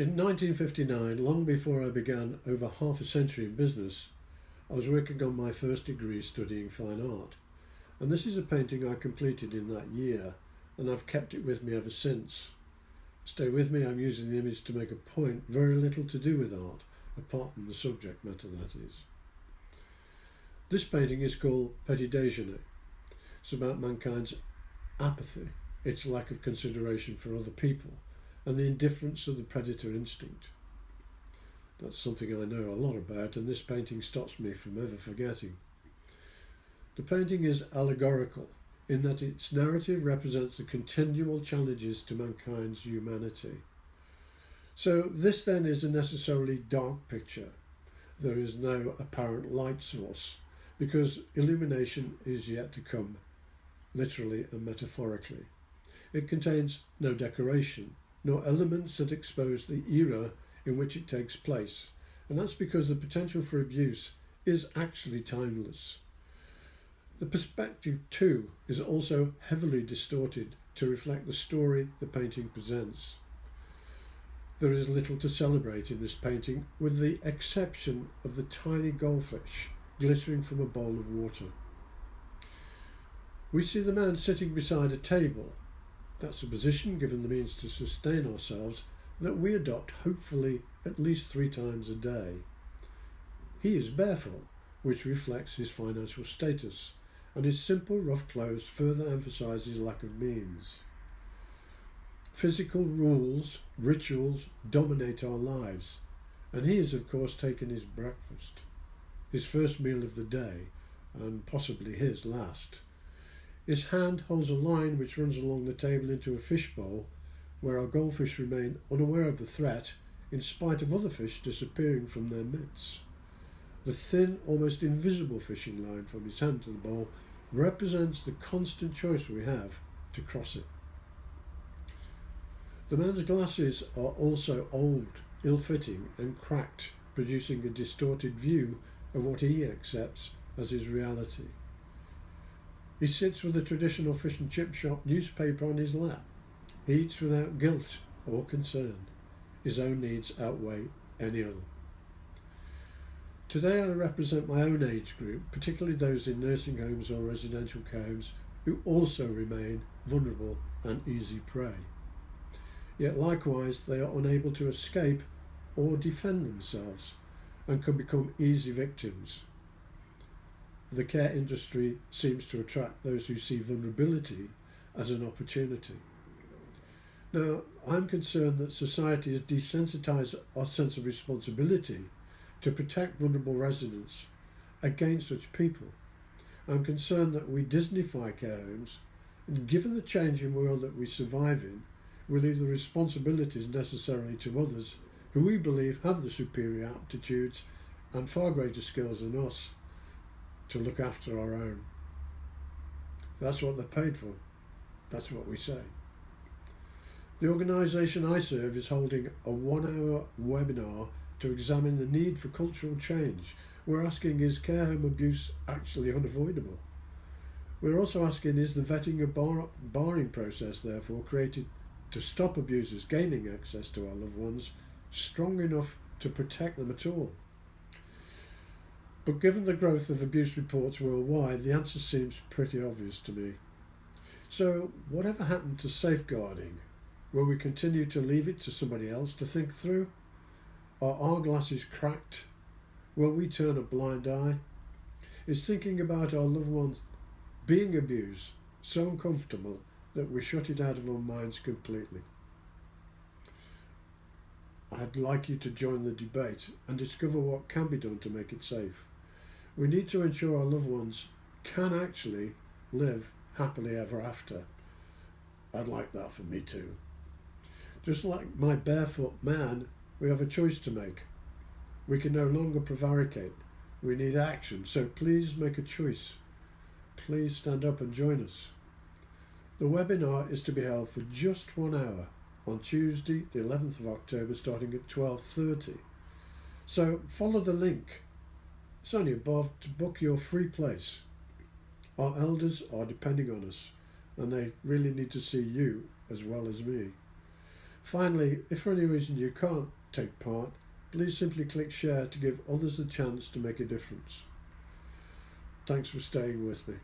In 1959, long before I began over half a century in business, I was working on my first degree studying fine art. And this is a painting I completed in that year, and I've kept it with me ever since. Stay with me, I'm using the image to make a point, very little to do with art, apart from the subject matter, that is. This painting is called Petit Déjeuner. It's about mankind's apathy, its lack of consideration for other people, and the indifference of the predator instinct. That's something I know a lot about, and this painting stops me from ever forgetting. The painting is allegorical in that its narrative represents the continual challenges to mankind's humanity. So this then is a necessarily dark picture. There is no apparent light source, because illumination is yet to come, literally and metaphorically. It contains no decoration, nor elements that expose the era in which it takes place, and that's because the potential for abuse is actually timeless. The perspective, too, is also heavily distorted to reflect the story the painting presents. There is little to celebrate in this painting, with the exception of the tiny goldfish glittering from a bowl of water. We see the man sitting beside a table. That's a position, given the means to sustain ourselves, that we adopt hopefully at least 3 times a day. He is barefoot, which reflects his financial status, and his simple rough clothes further emphasise his lack of means. Physical rules, rituals dominate our lives, and he has of course taken his breakfast, his first meal of the day, and possibly his last. His hand holds a line which runs along the table into a fishbowl, where our goldfish remain unaware of the threat, in spite of other fish disappearing from their midst. The thin, almost invisible fishing line from his hand to the bowl represents the constant choice we have to cross it. The man's glasses are also old, ill-fitting and cracked, producing a distorted view of what he accepts as his reality. He sits with a traditional fish and chip shop newspaper on his lap. He eats without guilt or concern. His own needs outweigh any other. Today I represent my own age group, particularly those in nursing homes or residential care homes, who also remain vulnerable and easy prey. Yet likewise they are unable to escape or defend themselves and can become easy victims. The care industry seems to attract those who see vulnerability as an opportunity. Now, I'm concerned that society has desensitised our sense of responsibility to protect vulnerable residents against such people. I'm concerned that we Disneyfy care homes, and given the changing world that we survive in, we leave the responsibilities necessarily to others who we believe have the superior aptitudes and far greater skills than us to look after our own. That's what they're paid for. That's what we say. The organisation I serve is holding a 1-hour webinar to examine the need for cultural change. We're asking, is care home abuse actually unavoidable? We're also asking, is the vetting and barring process therefore created to stop abusers gaining access to our loved ones strong enough to protect them at all? But given the growth of abuse reports worldwide, the answer seems pretty obvious to me. So whatever happened to safeguarding? Will we continue to leave it to somebody else to think through? Are our glasses cracked? Will we turn a blind eye? Is thinking about our loved ones being abused so uncomfortable that we shut it out of our minds completely? I'd like you to join the debate and discover what can be done to make it safe. We need to ensure our loved ones can actually live happily ever after. I'd like that for me too. Just like my barefoot man, we have a choice to make. We can no longer prevaricate. We need action, so please make a choice. Please stand up and join us. The webinar is to be held for just 1 hour on Tuesday, the 11th of October, starting at 12:30. So follow the link. It's only above to book your free place. Our elders are depending on us, and they really need to see you as well as me. Finally, if for any reason you can't take part, please simply click share to give others a chance to make a difference. Thanks for staying with me.